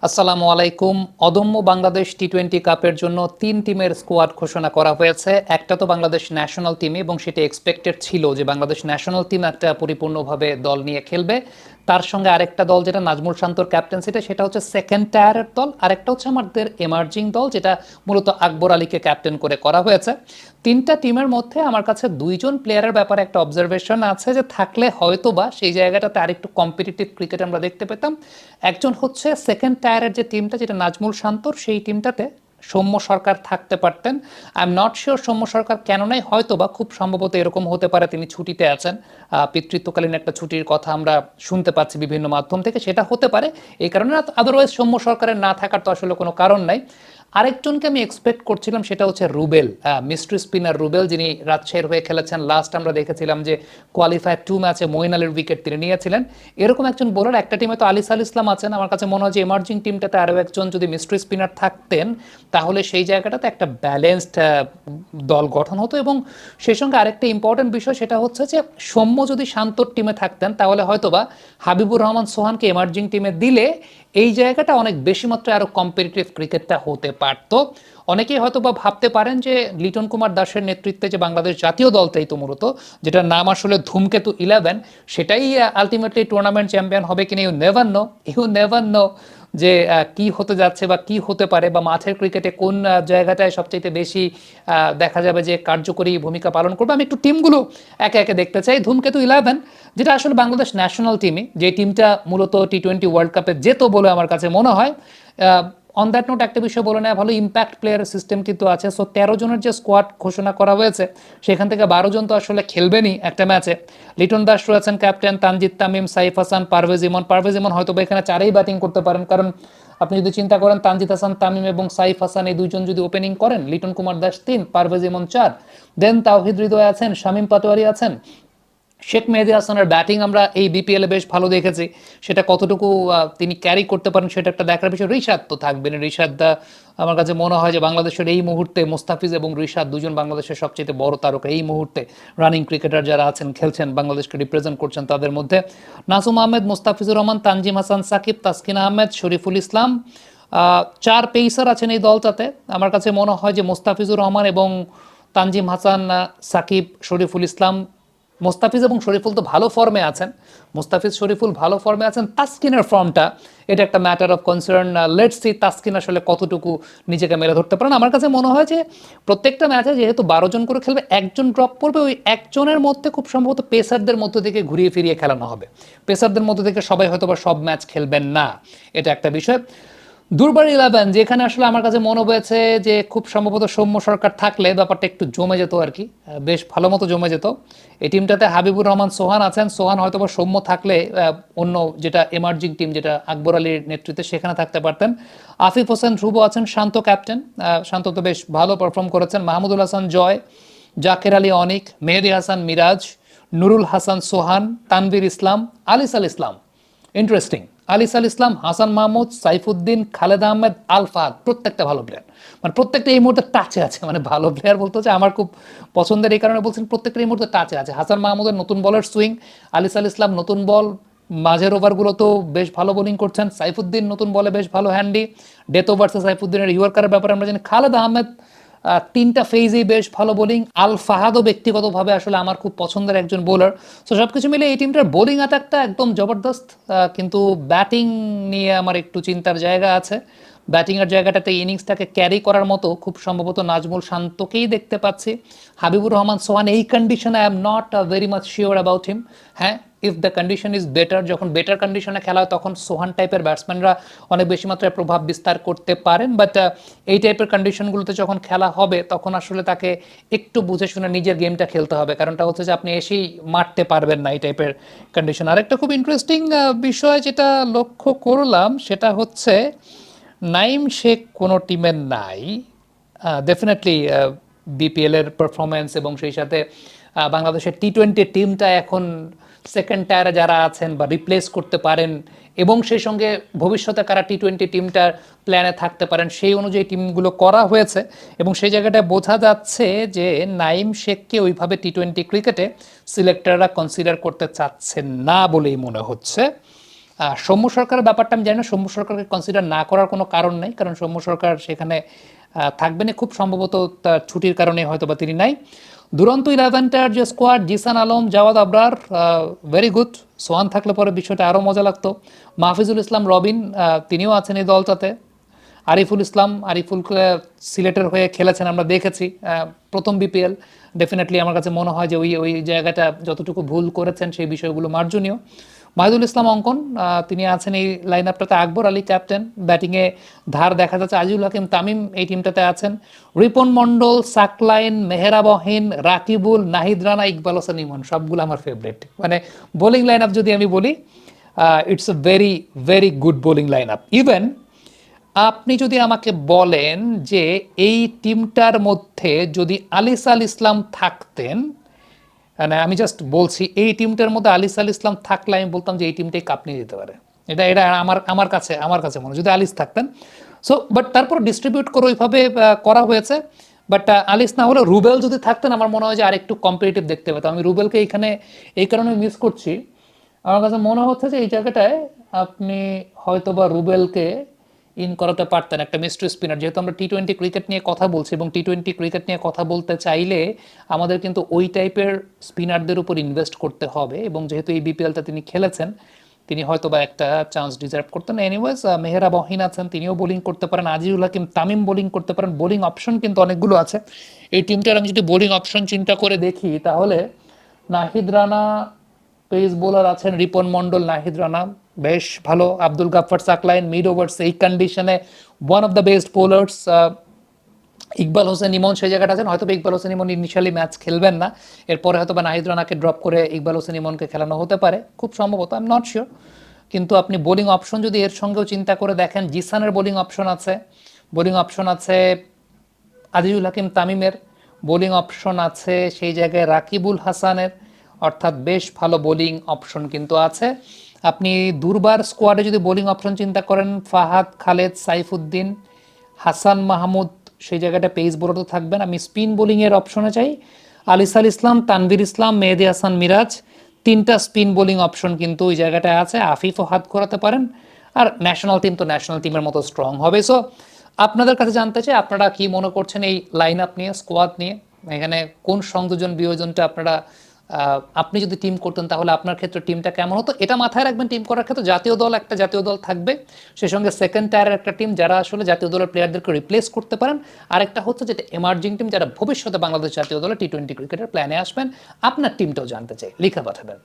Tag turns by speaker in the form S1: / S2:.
S1: আসসালামু আলাইকুম। অদম্য বাংলাদেশ টি-20 কাপের জন্য ৩ টিমের স্কোয়াড ঘোষণা করা হয়েছে। একটা তো বাংলাদেশ ন্যাশনাল টিম এবং সেটা এক্সপেক্টেড ছিল যে বাংলাদেশ ন্যাশনাল টিম একটা পরিপূর্ণভাবে দল নিয়ে খেলবে। তার সঙ্গে আরেকটা দল যেটা নাজমুল শান্তর ক্যাপ্টেন্সিতে, সেটা হচ্ছে সেকেন্ড টায়ারের দল। আরেকটা হচ্ছে আমাদের এমার্জিং দল, যেটা মূলত আকবর আলীকে ক্যাপ্টেন করে করা হয়েছে। তিনটা টিমের মধ্যে আমার কাছে দুইজন প্লেয়ারের ব্যাপারে একটা অবজারভেশন আছে, যে থাকলে হয়তো বা সেই জায়গাটাতে আরেকটু কম্পিটিটিভ ক্রিকেট আমরা দেখতে পেতাম। একজন হচ্ছে সেকেন্ড টায়ারের যে টিমটা, যেটা নাজমুল শান্তর, সেই টিমটাতে সৌম্য সরকার থাকতে পারতেন। I am not sure Soumya Sarkar কেন নাই, হয়তো বা খুব সম্ভবত এরকম হতে পারে তিনি ছুটিতে আছেন, পিতৃত্বকালীন একটা ছুটির কথা আমরা শুনতে পাচ্ছি বিভিন্ন মাধ্যম থেকে, সেটা হতে পারে এই কারণে। আদারওয়াইজ সৌম্য সরকারের না থাকার তো আসলে কোনো কারণ নাই। আরেকজনকে আমি এক্সপেক্ট করছিলাম, সেটা হচ্ছে রুবেল, মিস্ট্রি স্পিনার রুবেল, যিনি রাজশাহীর হয়ে খেলেছেন। লাস্ট আমরা দেখেছিলাম যে কোয়ালিফায়ার 2 ম্যাচে মঈন আলীর উইকেট তিনি নিয়েছিলেন। এরকম একজন বোলার, একটা টিমে তো আলিস আল ইসলাম আছেন। আমার কাছে মনে হয় যে এমার্জিং টিমটাতে আরও একজন যদি মিস্ট্রি স্পিনার থাকতেন, তাহলে সেই জায়গাটাতে একটা ব্যালেন্সড দল গঠন হতো। এবং সেই সঙ্গে আরেকটা ইম্পর্টেন্ট বিষয়, সেটা হচ্ছে যে সৌম্য যদি শান্তর টিমে থাকতেন, তাহলে হয়তোবা হাবিবুর রহমান সোহানকে এমার্জিং টিমে দিলে এই জায়গাটা অনেক বেশি মাত্রায় আরও কম্পিটিটিভ ক্রিকেটটা হতে পারত। অনেকেই হয়তো বা ভাবতে পারেন যে লিটন কুমার দাসের নেতৃত্বে যে বাংলাদেশ জাতীয় দলটাই তো মূলত, যেটার নাম আসলে ধূমকেতু 11, সেটাই আলটিমেটলি টুর্নামেন্ট চ্যাম্পিয়ন হবে কিনা ইউ নেভার নো যে কি হতে যাচ্ছে বা কি হতে পারে, বা মাঠের ক্রিকেটে কোন জায়গাটায় সবচাইতে বেশি দেখা যাবে যে কার্যকরী ভূমিকা পালন করবে। আমি একটু টিমগুলো একে একে দেখতে চাই। ধূমকেতু 11, যেটা আসলে বাংলাদেশ ন্যাশনাল টিমই, যে টিমটা মূলত টি-20 ওয়ার্ল্ড কাপে যেত বলে আমার কাছে মনে হয়। অন দ্যাট নোট একটা বিষয় বলে নেওয়া ভালো, ইম্প্যাক্ট প্লেয়ার সিস্টেম কিন্তু আছে। সো 13 জনের যে স্কোয়াড ঘোষণা করা হয়েছে, সেখান থেকে 12 জন তো আসলে খেলবেনই একটা ম্যাচে। লিটন দাস রয়েছেন ক্যাপ্টেন, তানজিদ তামিম, সাইফ হাসান, পারভেজ ইমন হয়তো বা এখানে চারেই ব্যাটিং করতে পারেন, কারণ আপনি যদি চিন্তা করেন তানজিদ হাসান তামিম এবং সাইফ হাসান এই দুইজন যদি ওপেনিং করেন, লিটন কুমার দাস 3, পারভেজ ইমন 4, দেন তাওহিদ হৃদয় আছেন, শামীম পাটোয়ারি আছেন, শেখ মেহেদী হাসানের ব্যাটিং আমরা এই বিপিএলে বেশ ভালো দেখেছি। সেটা কতটুকু তিনি ক্যারি করতে পারেন সেটা একটা দেখার বিষয়। ঋষাদ তো থাকবেন। ঋষাদ আমার কাছে মনে হয় যে বাংলাদেশের এই মুহূর্তে মোস্তাফিজ এবং ঋষাদ দুজন বাংলাদেশের সবচেয়ে বড় তারকা এই মুহূর্তে। রানিং ক্রিকেটার যারা আছেন, খেলছেন, বাংলাদেশকে রিপ্রেজেন্ট করছেন, তাদের মধ্যে নাসুম আহমেদ, মোস্তাফিজুর রহমান, তানজিম হাসান সাকিব, তাসকিন আহমেদ, শরীফুল ইসলাম, 4 পেসার আছেন এই দলটাতে। আমার কাছে মনে হয় যে মোস্তাফিজুর রহমান এবং তানজিম হাসান, সাকিব, শরীফুল ইসলাম, মোস্তাফিজ এবং শরীফুল তো ভালো ফর্মে আছেন। মোস্তাফিজ শরীফুল ভালো ফর্মে আছেন। তাসকিনের ফর্মটা, এটা একটা matter of concern. Let's see Taskin আসলে কতটুকু নিজেকে মেলে ধরতে পারেন। আমার কাছে মনে হয় যে প্রত্যেকটা ম্যাচে যেহেতু 12 জন করে খেলবে, একজন ড্রপ পড়বে, ওই একজনের মধ্যে খুব সম্ভবত পেসারদের মধ্যে থেকে ঘুরিয়ে ফিরিয়ে খেলানো হবে। পেসারদের মধ্যে থেকে সবাই হয়তো বা সব ম্যাচ খেলবেন না, এটা একটা বিষয়। দুর্বার 11, যেখানে আসলে আমার কাছে মনে হয়েছে যে খুব সম্ভবত সৌম্য সরকার থাকলে ব্যাপারটা একটু জমে যেত আর কি, বেশ ভালো মতো জমে যেত। এই টিমটাতে হাবিবুর রহমান সোহান আছেন। সোহান হয়তো বা সৌম্য থাকলে অন্য যেটা এমার্জিং টিম, যেটা আকবর আলীর নেতৃত্বে, সেখানে থাকতে পারতেন। আফিফ হোসেন ধ্রুব আছেন, শান্ত ক্যাপ্টেন, শান্ত তো বেশ ভালো পারফর্ম করেছেন। মাহমুদুল হাসান জয়, জাকের আলী অনিক, মেহেদী হাসান মিরাজ, নুরুল হাসান সোহান, তানভীর ইসলাম, আলিস আল ইসলাম, ইন্টারেস্টিং, আলিস আল ইসলাম, হাসান মাহমুদ, সাইফুদ্দিন, খালেদ আহমেদ, আল ফাহাদ, প্রত্যেকটা ভালো প্লেয়ার। মানে প্রত্যেকটা এই মুহূর্তে টাচে আছে। মানে ভালো প্লেয়ার বলতে হচ্ছে আমার খুব পছন্দের, এই কারণে বলছেন প্রত্যেকটা এই মুহূর্তে টাচে আছে। হাসান মাহমুদের নতুন বলের সুইং, আলিস আল ইসলাম নতুন বল, মাঝের ওভারগুলো তো বেশ ভালো বোলিং করছেন। সাইফুদ্দিন নতুন বলে বেশ ভালো হ্যান্ডি, ডেথ ওভার্সে সাইফুদ্দিনের ইয়র্কারের ব্যাপারে আমরা জানি। খালেদ আহমেদ 3টা ফেজেই বেশ ভালো বোলিং। আল ফাহাদও ব্যক্তিগতভাবে আসলে আমার খুব পছন্দের একজন বোলার। সো সব কিছু মিলে এই টিমটার বোলিং অ্যাটাকটা একদম জবরদস্ত, কিন্তু ব্যাটিং নিয়ে আমার একটু চিন্তার জায়গা আছে। ব্যাটিংয়ের জায়গাটাতে ইনিংসটাকে ক্যারি করার মতো খুব সম্ভবত নাজমুল শান্তকেই দেখতে পাচ্ছি। হাবিবুর রহমান সোহান এই কন্ডিশনে I am not very much sure about him. হ্যাঁ, if the condition is better, যখন বেটার কন্ডিশনে খেলা হয়, তখন সোহান টাইপের ব্যাটসম্যানরা অনেক বেশি মাত্রায় প্রভাব বিস্তার করতে পারেন। বাট এই টাইপের কন্ডিশনগুলোতে যখন খেলা হবে, তখন আসলে তাকে একটু বুঝে শুনে নিজের গেমটা খেলতে হবে। কারণটা হচ্ছে যে আপনি এসেই মারতে পারবেন না এই টাইপের কন্ডিশন। আরেকটা খুব ইন্টারেস্টিং বিষয় যেটা লক্ষ্য করলাম, সেটা হচ্ছে নাইম শেখ কোনো টিমের নাই। ডেফিনেটলি বিপিএলের পারফরমেন্স এবং সেই সাথে বাংলাদেশের টি-20 টিমটা এখন সেকেন্ড টায়ারে যারা আছেন বা রিপ্লেস করতে পারেন, এবং সেই সঙ্গে ভবিষ্যতে কারা টি-20 টিমটার প্ল্যানে থাকতে পারেন, সেই অনুযায়ী টিমগুলো করা হয়েছে। এবং সেই জায়গাটায় বোঝা যাচ্ছে যে নাইম শেখকে ওইভাবে টি-20 ক্রিকেটে সিলেক্টররা কনসিডার করতে চাচ্ছেন না বলেই মনে হচ্ছে। সৌম্য সরকারের ব্যাপারটা আমি জানি না, সৌম্য সরকারকে কনসিডার না করার কোনো কারণ নেই, কারণ সৌম্য সরকার সেখানে থাকবেন না, খুব সম্ভবত তার ছুটির কারণে হয়তো বা তিনি নাই। দুরন্ত ইলেভেনটার যে squad, Zishan Alam, Jawad Abrar, very good. Sohan থাকলে পরে বিষয়টা আরও মজা লাগতো। মাহফিজুল ইসলাম রবিন, তিনিও আছেন এই দলটাতে। আরিফুল ইসলাম, আরিফুল সিলেটের হয়ে খেলেছেন, আমরা দেখেছি প্রথম বিপিএল। ডেফিনেটলি আমার কাছে মনে হয় যে ওই ওই জায়গাটা যতটুকু ভুল করেছেন সেই বিষয়গুলো মার্জনীয়। মাহিদুল ইসলাম অঙ্কন, তিনি আছেন এই লাইন আপটাতে। আকবর আলী ক্যাপ্টেন, ব্যাটিংয়ে ধার দেখা যাচ্ছে। আজিজুল হাকিম তামিম এই টিমটাতে আছেন। রিপন মন্ডল, সাকলাইন, মেহরাবহিন, রাকিবুল, নাহিদ রানা, ইকবাল হোসেন ইমন, সবগুলো আমার ফেভারিট। মানে বোলিং লাইন আপ যদি আমি বলি, it's a very very good bowling line up. Even আপনি যদি আমাকে বলেন যে এই টিমটার মধ্যে যদি আলিসাল ইসলাম থাকতেন, মানে আমি জাস্ট বলছি এই টিমটার মধ্যে আলিসাল ইসলাম থাকলে আমি বলতাম যে এই টিমটাই কাপ নিয়ে যেতে পারে। এটা এটা আমার কাছে মনে হয় যদি আলিস থাকতেন। সো বাট তারপর ডিস্ট্রিবিউট করে ওইভাবে করা হয়েছে। বাট আলিস না হলে রুবেল যদি থাকতেন আমার মনে হয় যে আরেকটু কম্পিটিটিভ দেখতে পেতাম। আমি রুবেলকে এখানে এই কারণে মিস করছি, আমার কাছে মনে হচ্ছে যে এই জায়গাটায় আপনি হয়তোবা রুবেলকে ইন করাতে পারতেন, একটা মিস্ট্রি স্পিনার। যেহেতু আমরা টি-20 ক্রিকেট নিয়ে কথা বলছি এবং টি-20 ক্রিকেট নিয়ে কথা বলতে চাইলে আমাদের কিন্তু ওই টাইপের স্পিনারদের উপর ইনভেস্ট করতে হবে, এবং যেহেতু এই বিপিএলটা তিনি খেলেছেন, তিনি হয়তোবা একটা চান্স ডিজার্ভ করতেন। এনিওয়েজ, মেহরাবহিন আছেন, তিনিও বোলিং করতে পারেন। আজিজুল হাকিম তামিম বোলিং করতে পারেন। বোলিং অপশন কিন্তু অনেকগুলো আছে এই টিমটার। আমি যদি বোলিং অপশন চিন্তা করে দেখি তাহলে নাহিদ রানা পেস বোলার আছেন, রিপন মন্ডল, নাহিদ রানা বেশ ভালো। আব্দুল গাফফার সাকলাইন মিড ওভার্স এই কন্ডিশনে one of the best bowlers. Iqbal Hossain Emon সেই জায়গাটা আছেন। হয়তো ইকবাল হোসেন ইমন ইনিশিয়ালি ম্যাচ খেলবেন না, এরপরে হয়তো বা নাহিদ রানাকে ড্রপ করে ইকবাল হোসেন ইমনকে খেলানো হতে পারে, খুব সম্ভবত, আই এম নট শিওর। কিন্তু আপনি বোলিং অপশন যদি এর সঙ্গেও চিন্তা করে দেখেন, জিসানের বোলিং অপশন আছে, বোলিং অপশন আছে আজিজুল হাকিম তামিমের, বোলিং অপশন আছে সেই জায়গায় রাকিবুল হাসানের, অর্থাৎ বেশ ভালো বোলিং অপশন কিন্তু আছে। আপনি দুর্বার স্কোয়াডে যদি বোলিং অপশন চিন্তা করেন, ফাহাদ, খালেদ, সাইফুদ্দিন, হাসান মাহমুদ, সেই জায়গাটা পেস বোলার তো থাকবেন। আমি স্পিন বোলিংয়ের অপশনে চাই আলিসাল ইসলাম, তানভীর ইসলাম, মেহেদি হাসান মিরাজ, তিনটা স্পিন বোলিং অপশন কিন্তু ওই জায়গাটায় আছে। আফিফও হাত করাতে পারেন। আর ন্যাশনাল টিম তো ন্যাশনাল টিমের মতো স্ট্রং হবে। সো আপনাদের কাছে জানতে চাই আপনারা কি মনে করছেন এই লাইন আপ নিয়ে, স্কোয়াড নিয়ে, এখানে কোন সংযোজন বিয়োজনটা আপনারা, আপনি যদি টিম করতেন তাহলে আপনার ক্ষেত্রে টিমটা কেমন হতো? এটা মাথায় রাখবেন, টিম করার ক্ষেত্রে জাতীয় দল, একটা জাতীয় দল থাকবে, সেই সঙ্গে সেকেন্ড টায়ারের একটা টিম যারা আসলে জাতীয় দলের প্লেয়ারদেরকে রিপ্লেস করতে পারেন, আরেকটা হচ্ছে যেটা এমার্জিং টিম যারা ভবিষ্যতে বাংলাদেশ জাতীয় দলে টি-20 ক্রিকেটের প্ল্যানে আসবেন। আপনার টিমটাও জানতে চাই, লিখে পাঠাবেন।